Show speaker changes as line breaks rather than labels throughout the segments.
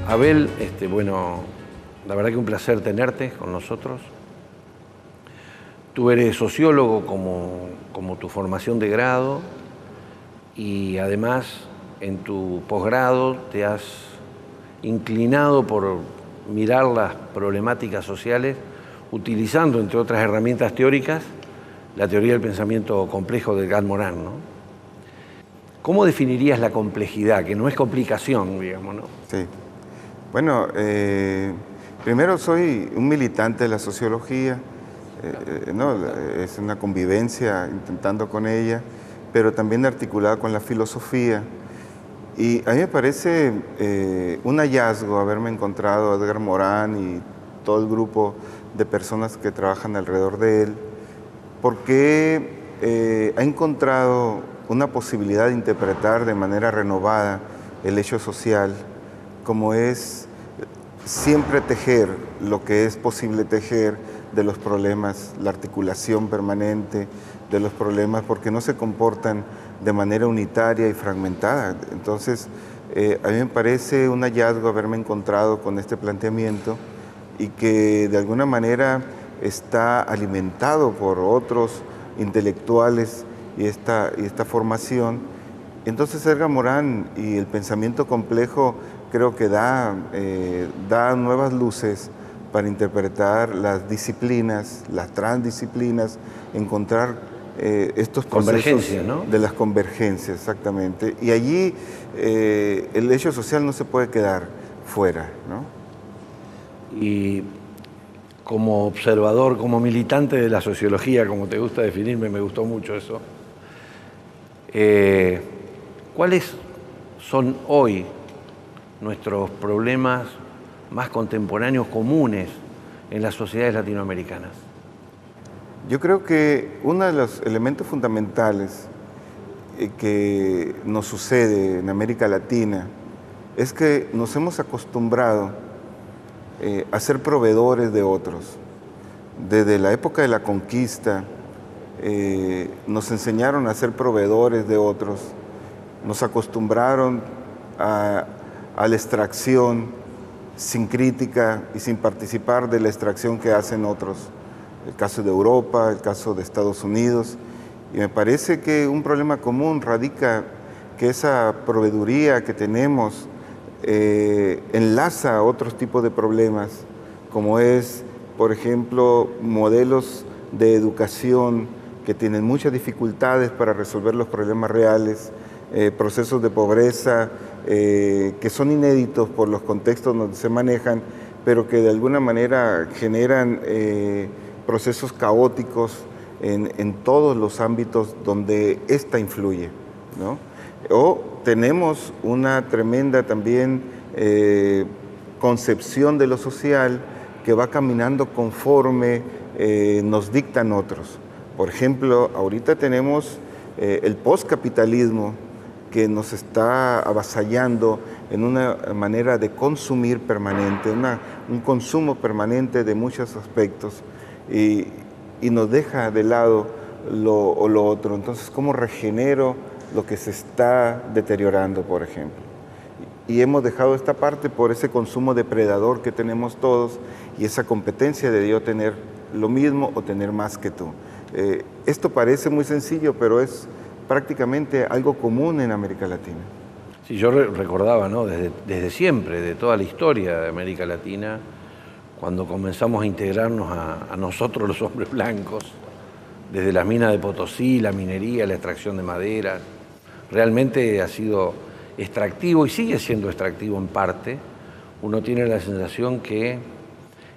Abel, bueno, la verdad que un placer tenerte con nosotros. Tú eres sociólogo como tu formación de grado y además en tu posgrado te has inclinado por mirar las problemáticas sociales utilizando, entre otras herramientas teóricas, la teoría del pensamiento complejo de Edgar Morin, ¿no? ¿Cómo definirías la complejidad, que no es complicación, digamos, ¿no?
Sí. Bueno, primero soy un militante de la sociología, ¿no? Es una convivencia intentando con ella, pero también articulada con la filosofía. Y a mí me parece un hallazgo haberme encontrado a Edgar Morin y todo el grupo de personas que trabajan alrededor de él, porque ha encontrado una posibilidad de interpretar de manera renovada el hecho social, como es siempre tejer lo que es posible tejer de los problemas, la articulación permanente de los problemas, porque no se comportan de manera unitaria y fragmentada. Entonces, a mí me parece un hallazgo haberme encontrado con este planteamiento y que de alguna manera está alimentado por otros intelectuales y esta formación. Entonces Edgar Morin y el pensamiento complejo creo que da nuevas luces para interpretar las disciplinas, las transdisciplinas, encontrar estos procesos, ¿no?, de las convergencias, exactamente. Y allí el hecho social no se puede quedar fuera, ¿no?
Y como observador, como militante de la sociología, como te gusta definirme, me gustó mucho eso. ¿Cuáles son hoy nuestros problemas más contemporáneos comunes en las sociedades latinoamericanas?
Yo creo que uno de los elementos fundamentales que nos sucede en América Latina es que nos hemos acostumbrado a ser proveedores de otros. Desde la época de la conquista nos enseñaron a ser proveedores de otros, nos acostumbraron a la extracción sin crítica y sin participar de la extracción que hacen otros. El caso de Europa, el caso de Estados Unidos. Y me parece que un problema común radica que esa proveeduría que tenemos enlaza a otros tipos de problemas, como es, por ejemplo, modelos de educación que tienen muchas dificultades para resolver los problemas reales, procesos de pobreza que son inéditos por los contextos donde se manejan, pero que de alguna manera generan procesos caóticos en todos los ámbitos donde ésta influye, ¿no? O tenemos una tremenda también concepción de lo social que va caminando conforme nos dictan otros. Por ejemplo, ahorita tenemos el postcapitalismo que nos está avasallando en una manera de consumir permanente, un consumo permanente de muchos aspectos y nos deja de lado lo otro. Entonces, ¿cómo regenero lo que se está deteriorando, por ejemplo? Y hemos dejado esta parte por ese consumo depredador que tenemos todos y esa competencia de yo tener lo mismo o tener más que tú. Esto parece muy sencillo, pero es prácticamente algo común en América Latina.
Sí, yo recordaba, ¿no?, desde siempre, de toda la historia de América Latina, cuando comenzamos a integrarnos a nosotros los hombres blancos, desde las minas de Potosí, la minería, la extracción de madera, realmente ha sido extractivo y sigue siendo extractivo en parte. Uno tiene la sensación que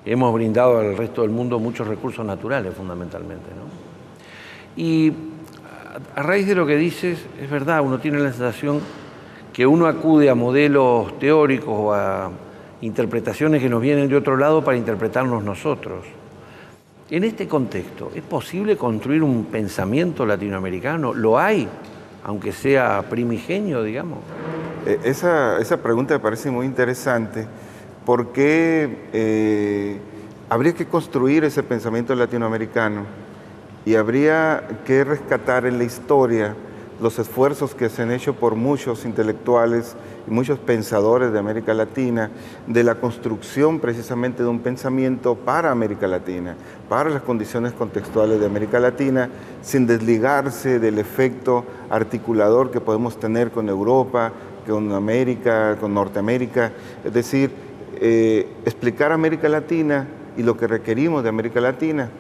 hemos brindado al resto del mundo muchos recursos naturales, fundamentalmente, ¿no? Y a raíz de lo que dices, es verdad, uno tiene la sensación que uno acude a modelos teóricos o a interpretaciones que nos vienen de otro lado para interpretarnos nosotros. En este contexto, ¿es posible construir un pensamiento latinoamericano? ¿Lo hay, aunque sea primigenio, digamos?
Esa pregunta me parece muy interesante porque habría que construir ese pensamiento latinoamericano y habría que rescatar en la historia los esfuerzos que se han hecho por muchos intelectuales y muchos pensadores de América Latina, de la construcción precisamente de un pensamiento para América Latina, para las condiciones contextuales de América Latina, sin desligarse del efecto articulador que podemos tener con Europa, con América, con Norteamérica. Es decir, explicar América Latina y lo que requerimos de América Latina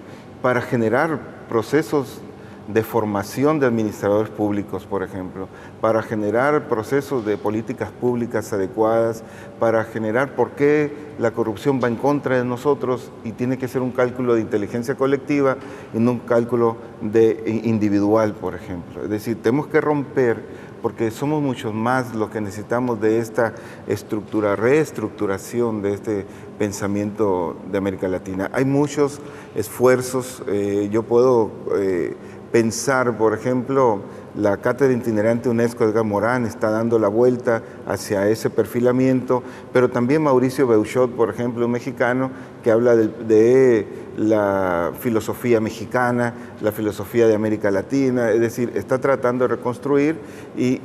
para generar procesos de formación de administradores públicos, por ejemplo, para generar procesos de políticas públicas adecuadas, para generar por qué la corrupción va en contra de nosotros y tiene que ser un cálculo de inteligencia colectiva y no un cálculo individual, por ejemplo. Es decir, tenemos que romper, porque somos muchos más los que necesitamos de esta reestructuración de este pensamiento de América Latina. Hay muchos esfuerzos, yo puedo pensar, por ejemplo, la Cátedra Itinerante UNESCO de Edgar Morán está dando la vuelta hacia ese perfilamiento, pero también Mauricio Beuchot, por ejemplo, un mexicano que habla de la filosofía mexicana, la filosofía de América Latina, es decir, está tratando de reconstruir y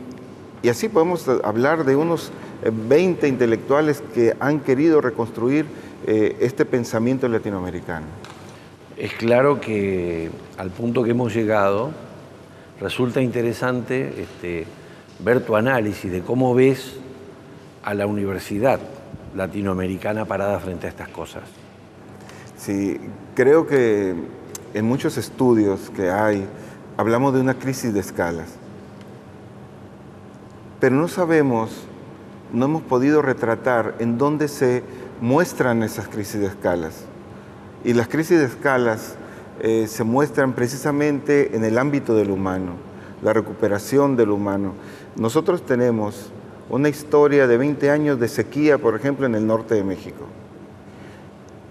así podemos hablar de unos 20 intelectuales que han querido reconstruir este pensamiento latinoamericano.
Es claro que al punto que hemos llegado, resulta interesante ver tu análisis de cómo ves a la universidad latinoamericana parada frente a estas cosas.
Sí, creo que en muchos estudios que hay, hablamos de una crisis de escalas. Pero no sabemos, no hemos podido retratar en dónde se muestran esas crisis de escalas. Y las crisis de escalas se muestran precisamente en el ámbito del humano, la recuperación del humano. Nosotros tenemos una historia de 20 años de sequía, por ejemplo, en el norte de México.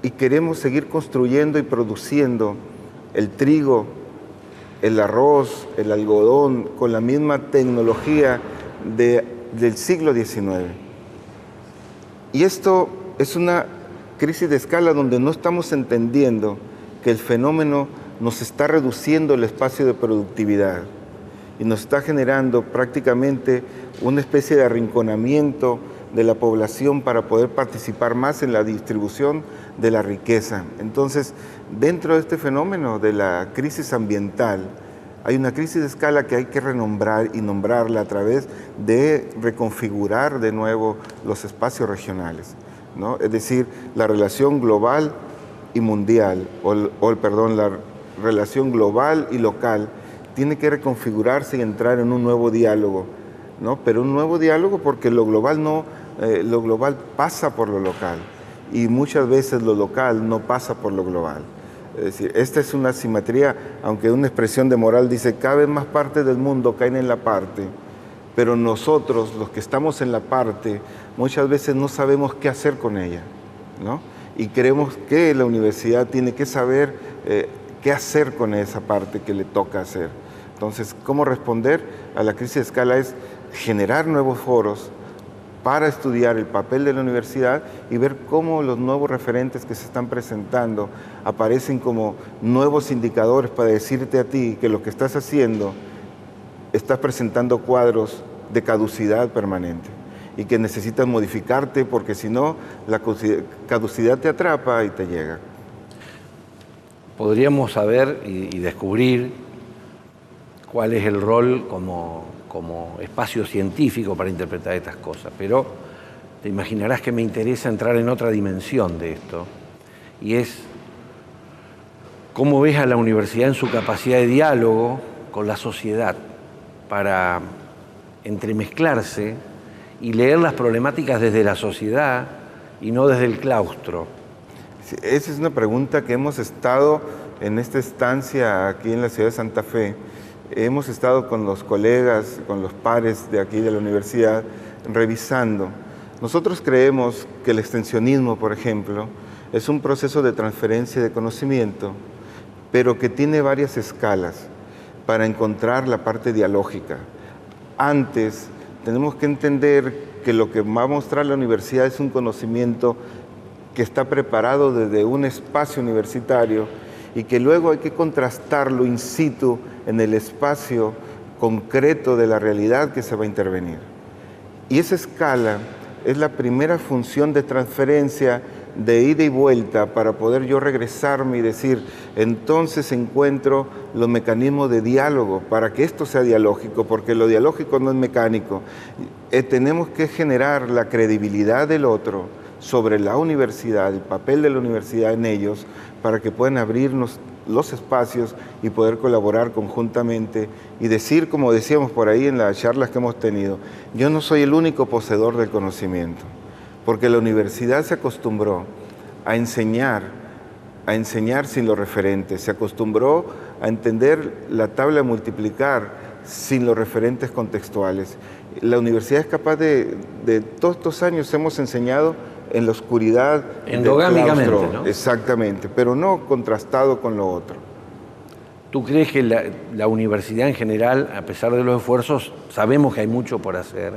Y queremos seguir construyendo y produciendo el trigo, el arroz, el algodón, con la misma tecnología del siglo XIX. Y esto es una crisis de escala donde no estamos entendiendo que el fenómeno nos está reduciendo el espacio de productividad y nos está generando prácticamente una especie de arrinconamiento de la población para poder participar más en la distribución de la riqueza. Entonces, dentro de este fenómeno de la crisis ambiental, hay una crisis de escala que hay que renombrar y nombrarla a través de reconfigurar de nuevo los espacios regionales, ¿no? Es decir, la relación global y mundial, la relación global y local, tiene que reconfigurarse y entrar en un nuevo diálogo, ¿no? Pero un nuevo diálogo porque lo global pasa por lo local y muchas veces lo local no pasa por lo global. Es decir, esta es una asimetría, aunque una expresión de Moral dice, cada vez más partes del mundo caen en la parte, pero nosotros, los que estamos en la parte, muchas veces no sabemos qué hacer con ella, ¿no? Y creemos que la universidad tiene que saber qué hacer con esa parte que le toca hacer. Entonces, ¿cómo responder a la crisis de escala? Es generar nuevos foros para estudiar el papel de la universidad y ver cómo los nuevos referentes que se están presentando aparecen como nuevos indicadores para decirte a ti que lo que estás haciendo estás presentando cuadros de caducidad permanente y que necesitas modificarte porque si no, la caducidad te atrapa y te llega.
Podríamos saber y descubrir cuál es el rol como espacio científico para interpretar estas cosas, pero te imaginarás que me interesa entrar en otra dimensión de esto, y es cómo ves a la universidad en su capacidad de diálogo con la sociedad para entremezclarse y leer las problemáticas desde la sociedad y no desde el claustro.
Sí, esa es una pregunta que hemos estado en esta estancia aquí en la ciudad de Santa Fe. Hemos estado con los colegas, con los pares de aquí de la universidad, revisando. Nosotros creemos que el extensionismo, por ejemplo, es un proceso de transferencia de conocimiento, pero que tiene varias escalas para encontrar la parte dialógica. Antes, tenemos que entender que lo que va a mostrar la universidad es un conocimiento que está preparado desde un espacio universitario y que luego hay que contrastarlo in situ en el espacio concreto de la realidad que se va a intervenir. Y esa escala es la primera función de transferencia, de ida y vuelta, para poder yo regresarme y decir, entonces encuentro los mecanismos de diálogo para que esto sea dialógico, porque lo dialógico no es mecánico. Tenemos que generar la credibilidad del otro sobre la universidad, el papel de la universidad en ellos, para que puedan abrirnos los espacios y poder colaborar conjuntamente y decir, como decíamos por ahí en las charlas que hemos tenido, yo no soy el único poseedor del conocimiento, porque la universidad se acostumbró a enseñar sin los referentes, se acostumbró a entender la tabla de multiplicar sin los referentes contextuales. La universidad es capaz de todos estos años hemos enseñado en la oscuridad.
Endogámicamente, ¿no?
Exactamente, pero no contrastado con lo otro.
¿Tú crees que la universidad en general, a pesar de los esfuerzos, sabemos que hay mucho por hacer?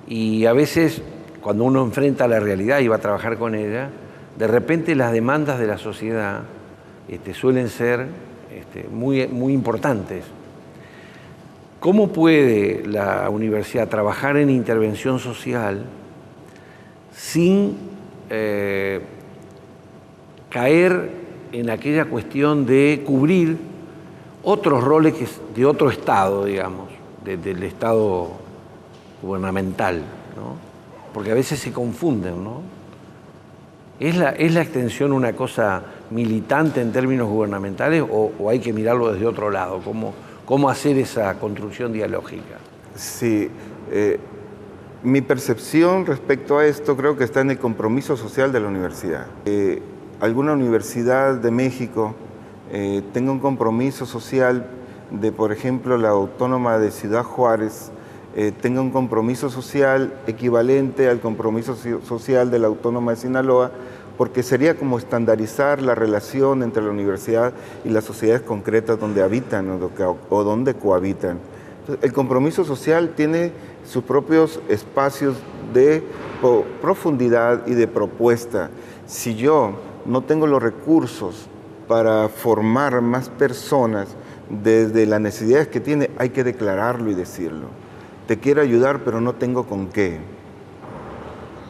Y a veces, cuando uno enfrenta la realidad y va a trabajar con ella, de repente las demandas de la sociedad suelen ser muy, muy importantes. ¿Cómo puede la universidad trabajar en intervención social sin caer en aquella cuestión de cubrir otros roles de otro Estado, digamos, del Estado gubernamental, ¿no? Porque a veces se confunden, ¿no? ¿Es la extensión una cosa militante en términos gubernamentales o hay que mirarlo desde otro lado? ¿Cómo hacer esa construcción dialógica?
Sí, mi percepción respecto a esto creo que está en el compromiso social de la universidad. Alguna universidad de México tenga un compromiso social de, por ejemplo, la Autónoma de Ciudad Juárez, tenga un compromiso social equivalente al compromiso social de la Autónoma de Sinaloa, porque sería como estandarizar la relación entre la universidad y las sociedades concretas donde habitan o donde cohabitan. Entonces, el compromiso social tiene sus propios espacios de profundidad y de propuesta. Si yo no tengo los recursos para formar más personas desde las necesidades que tiene, hay que declararlo y decirlo. Te quiero ayudar, pero no tengo con qué.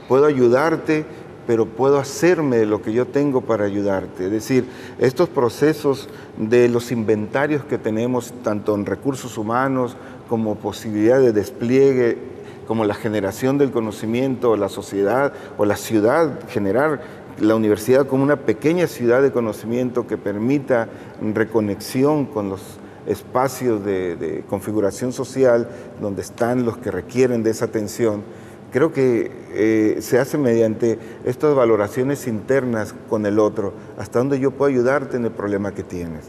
Puedo ayudarte, pero puedo hacerme de lo que yo tengo para ayudarte. Es decir, estos procesos de los inventarios que tenemos, tanto en recursos humanos como posibilidad de despliegue, como la generación del conocimiento, la sociedad o la ciudad, generar la universidad como una pequeña ciudad de conocimiento que permita reconexión con los espacios de configuración social donde están los que requieren de esa atención. Creo que se hace mediante estas valoraciones internas con el otro, hasta donde yo puedo ayudarte en el problema que tienes.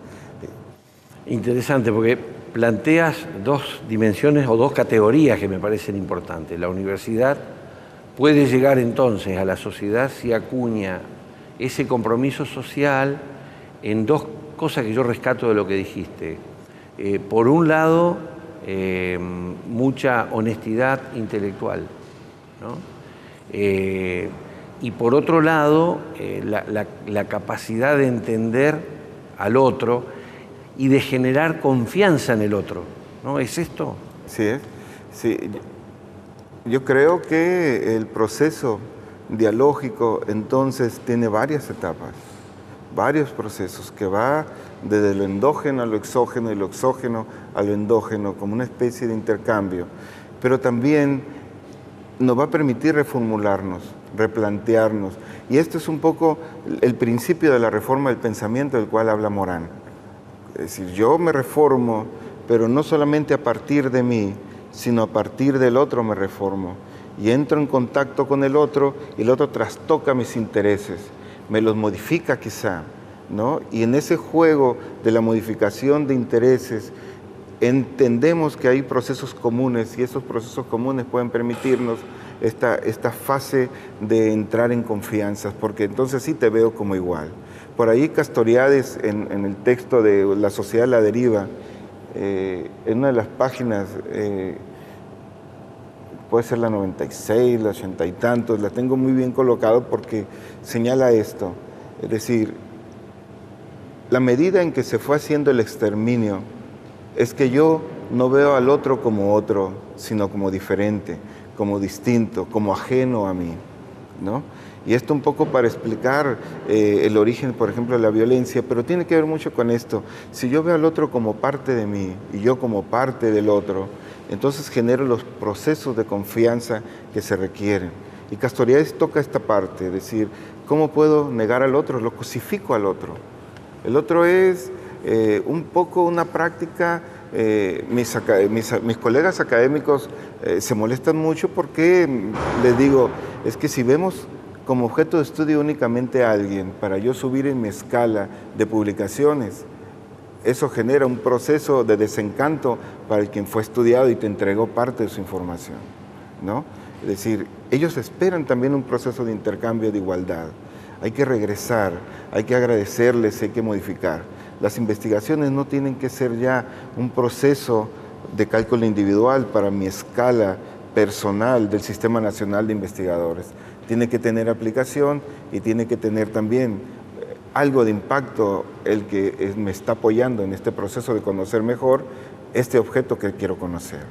Interesante, porque planteas dos dimensiones o dos categorías que me parecen importantes. La universidad puede llegar entonces a la sociedad si acuña ese compromiso social en dos cosas que yo rescato de lo que dijiste. Por un lado, mucha honestidad intelectual, ¿no? Y por otro lado, la capacidad de entender al otro y de generar confianza en el otro, ¿no? ¿Es esto?
Sí, sí. Yo creo que el proceso dialógico entonces tiene varias etapas, varios procesos que va desde lo endógeno a lo exógeno y lo exógeno a lo endógeno, como una especie de intercambio, pero también nos va a permitir reformularnos, replantearnos. Y esto es un poco el principio de la reforma del pensamiento del cual habla Morán. Es decir, yo me reformo, pero no solamente a partir de mí, sino a partir del otro me reformo. Y entro en contacto con el otro y el otro trastoca mis intereses, me los modifica quizá, ¿no? Y en ese juego de la modificación de intereses entendemos que hay procesos comunes y esos procesos comunes pueden permitirnos esta fase de entrar en confianzas, porque entonces sí te veo como igual. Por ahí Castoriadis, en el texto de La sociedad a la deriva, en una de las páginas, puede ser la 96, la 80 y tantos, la tengo muy bien colocado porque señala esto, es decir, la medida en que se fue haciendo el exterminio es que yo no veo al otro, sino como diferente, como distinto, como ajeno a mí, ¿no? Y esto un poco para explicar el origen, por ejemplo, de la violencia, pero tiene que ver mucho con esto. Si yo veo al otro como parte de mí y yo como parte del otro, entonces genero los procesos de confianza que se requieren. Y Castoriadis toca esta parte, es decir, ¿cómo puedo negar al otro? Lo cosifico al otro. El otro es un poco una práctica, mis colegas académicos se molestan mucho porque les digo, es que si vemos como objeto de estudio únicamente a alguien para yo subir en mi escala de publicaciones, eso genera un proceso de desencanto para el quien fue estudiado y te entregó parte de su información, ¿no? Es decir, ellos esperan también un proceso de intercambio de igualdad. Hay que regresar, hay que agradecerles, hay que modificar. Las investigaciones no tienen que ser ya un proceso de cálculo individual para mi escala personal del Sistema Nacional de Investigadores. Tiene que tener aplicación y tiene que tener también algo de impacto el que me está apoyando en este proceso de conocer mejor este objeto que quiero conocer.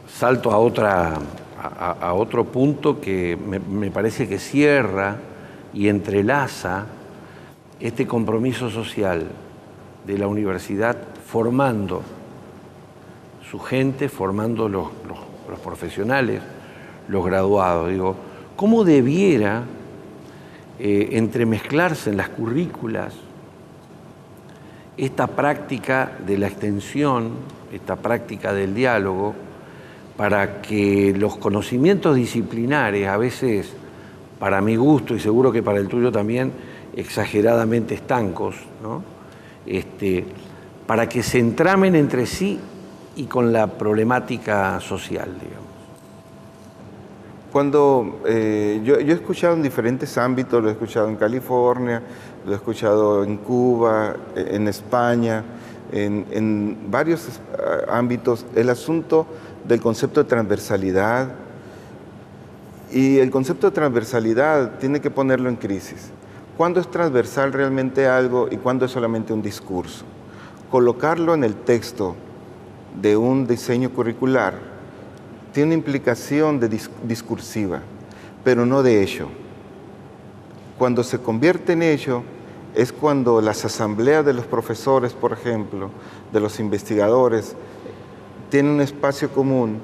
Salto a otro punto que me parece que cierra y entrelaza este compromiso social de la universidad formando su gente, formando los profesionales, los graduados. Digo, ¿cómo debiera entremezclarse en las currículas esta práctica de la extensión, esta práctica del diálogo, para que los conocimientos disciplinares, a veces para mi gusto y seguro que para el tuyo también, exageradamente estancos, ¿no? Para que se entramen entre sí y con la problemática social, digamos?
Cuando yo he escuchado en diferentes ámbitos, lo he escuchado en California, lo he escuchado en Cuba, en España, en varios ámbitos, el asunto del concepto de transversalidad. Y el concepto de transversalidad tiene que ponerlo en crisis. ¿Cuándo es transversal realmente algo y cuándo es solamente un discurso? Colocarlo en el texto de un diseño curricular tiene una implicación discursiva, pero no de hecho. Cuando se convierte en hecho es cuando las asambleas de los profesores, por ejemplo, de los investigadores, tienen un espacio común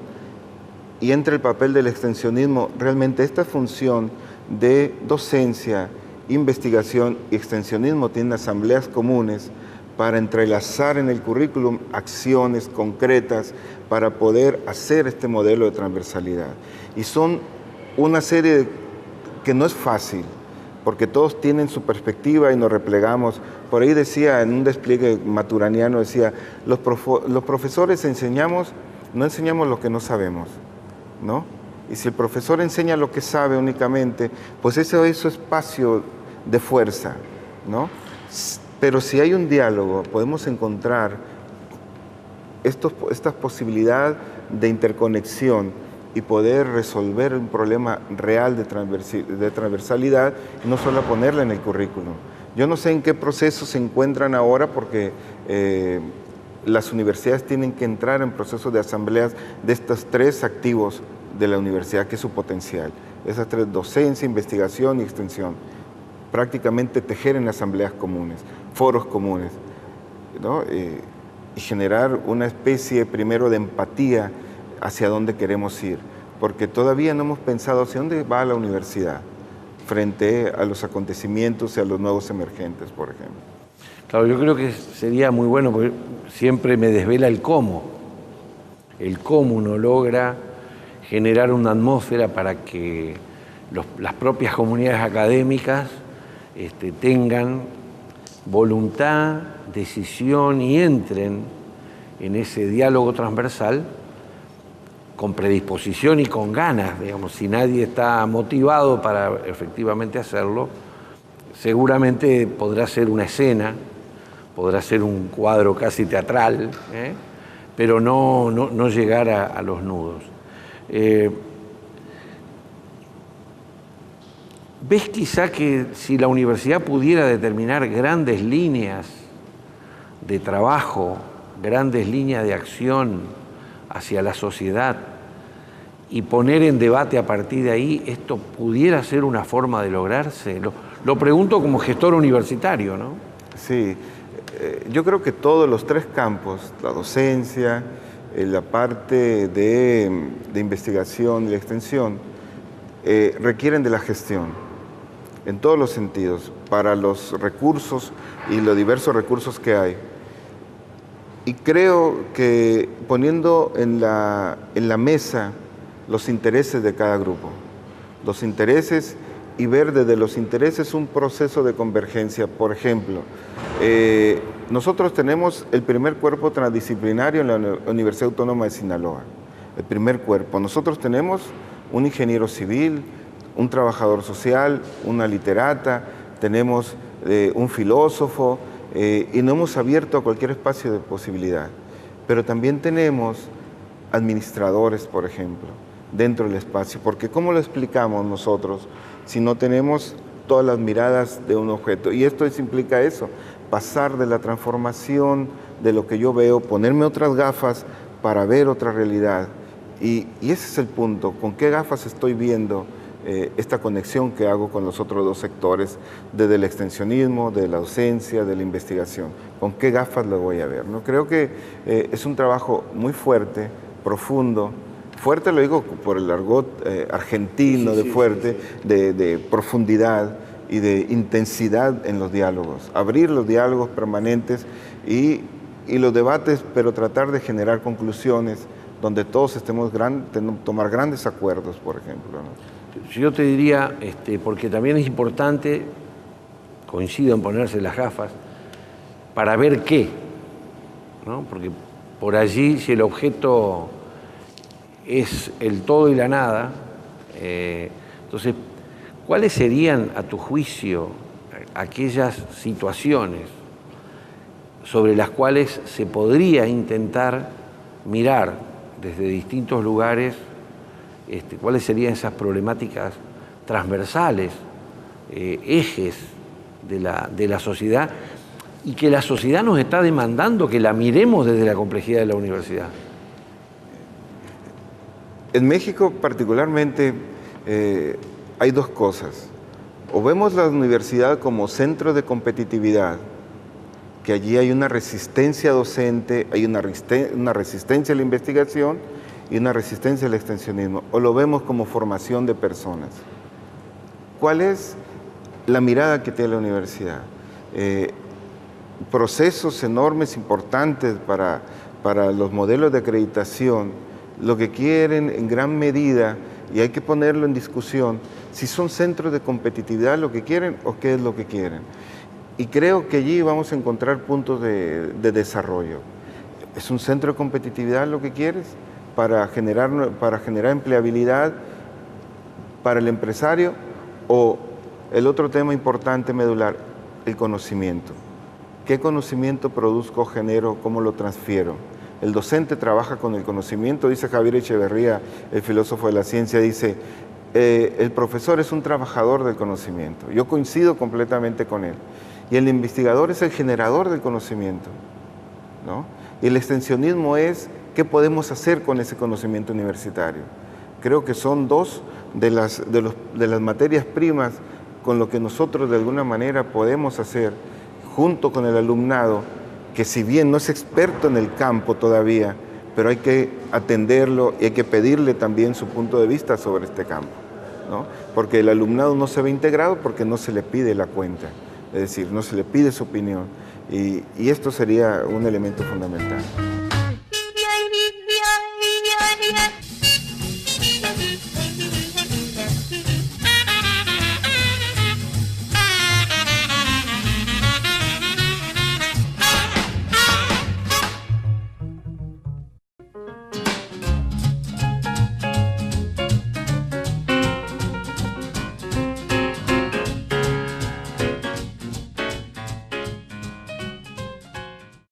y entra el papel del extensionismo. Realmente esta función de docencia, investigación y extensionismo tienen asambleas comunes para entrelazar en el currículum acciones concretas para poder hacer este modelo de transversalidad. Y son una serie que no es fácil, porque todos tienen su perspectiva y nos replegamos. Por ahí decía, en un despliegue maturaniano, decía, los profesores no enseñamos lo que no sabemos, ¿no? Y si el profesor enseña lo que sabe únicamente, pues eso es su espacio de fuerza, ¿no? Pero si hay un diálogo, podemos encontrar esta posibilidad de interconexión y poder resolver un problema real de transversalidad y no solo ponerla en el currículum. Yo no sé en qué proceso se encuentran ahora porque las universidades tienen que entrar en procesos de asambleas de estos tres activos de la universidad, que es su potencial. Esas tres: docencia, investigación y extensión. Prácticamente tejer en asambleas comunes, foros comunes, ¿no? Y generar una especie primero de empatía hacia dónde queremos ir, porque todavía no hemos pensado hacia dónde va la universidad frente a los acontecimientos y a los nuevos emergentes, por ejemplo.
Claro, yo creo que sería muy bueno, porque siempre me desvela el cómo uno logra generar una atmósfera para que las propias comunidades académicas tengan voluntad, decisión y entren en ese diálogo transversal con predisposición y con ganas, digamos. Si nadie está motivado para efectivamente hacerlo, seguramente podrá ser una escena, podrá ser un cuadro casi teatral, pero no llegar a los nudos. ¿Ves quizá que si la universidad pudiera determinar grandes líneas de trabajo, grandes líneas de acción hacia la sociedad y poner en debate a partir de ahí, ¿esto pudiera ser una forma de lograrse? Lo pregunto como gestor universitario, ¿no?
Sí, yo creo que todos los tres campos, la docencia, la parte de investigación y la extensión, requieren de la gestión, en todos los sentidos, para los recursos y los diversos recursos que hay. Y creo que poniendo en la mesa los intereses de cada grupo, los intereses y ver desde los intereses un proceso de convergencia. Por ejemplo, nosotros tenemos el primer cuerpo transdisciplinario en la Universidad Autónoma de Sinaloa, el primer cuerpo. Nosotros tenemos un ingeniero civil, un trabajador social, una literata, tenemos un filósofo, y no hemos abierto a cualquier espacio de posibilidad. Pero también tenemos administradores, por ejemplo, dentro del espacio, porque ¿cómo lo explicamos nosotros si no tenemos todas las miradas de un objeto? Y esto implica eso, pasar de la transformación de lo que yo veo, ponerme otras gafas para ver otra realidad. Y ese es el punto, ¿con qué gafas estoy viendo esta conexión que hago con los otros dos sectores, desde el extensionismo, de la docencia, de la investigación? ¿Con qué gafas lo voy a ver? ¿No? Creo que es un trabajo muy fuerte, profundo. Fuerte lo digo por el argot argentino, sí, de fuerte, sí. De profundidad y de intensidad en los diálogos. Abrir los diálogos permanentes y los debates, pero tratar de generar conclusiones donde todos estemos tomar grandes acuerdos, por ejemplo, ¿no?
Yo te diría, porque también es importante, coincido en ponerse las gafas, para ver qué, ¿no? Porque por allí, si el objeto es el todo y la nada, entonces, ¿cuáles serían, a tu juicio, aquellas situaciones sobre las cuales se podría intentar mirar desde distintos lugares cuáles serían esas problemáticas transversales, ejes de la sociedad, y que la sociedad nos está demandando que la miremos desde la complejidad de la universidad?
En México particularmente hay dos cosas. O vemos la universidad como centro de competitividad, que allí hay una resistencia docente, hay una resistencia a la investigación y una resistencia al extensionismo, o lo vemos como formación de personas. ¿Cuál es la mirada que tiene la universidad? Procesos enormes, importantes para los modelos de acreditación, lo que quieren en gran medida, y hay que ponerlo en discusión, si son centros de competitividad lo que quieren o qué es lo que quieren. Y creo que allí vamos a encontrar puntos de desarrollo. ¿Es un centro de competitividad lo que quieres? Para generar empleabilidad para el empresario, o el otro tema importante, medular, el conocimiento. ¿Qué conocimiento produzco, genero, cómo lo transfiero? El docente trabaja con el conocimiento, dice Javier Echeverría, el filósofo de la ciencia, dice, el profesor es un trabajador del conocimiento. Yo coincido completamente con él. Y el investigador es el generador del conocimiento, ¿no? Y el extensionismo es qué podemos hacer con ese conocimiento universitario. Creo que son dos de las materias primas con lo que nosotros de alguna manera podemos hacer junto con el alumnado, que si bien no es experto en el campo todavía, pero hay que atenderlo y hay que pedirle también su punto de vista sobre este campo, ¿no? Porque el alumnado no se ve integrado porque no se le pide la cuenta, es decir, no se le pide su opinión, y esto sería un elemento fundamental.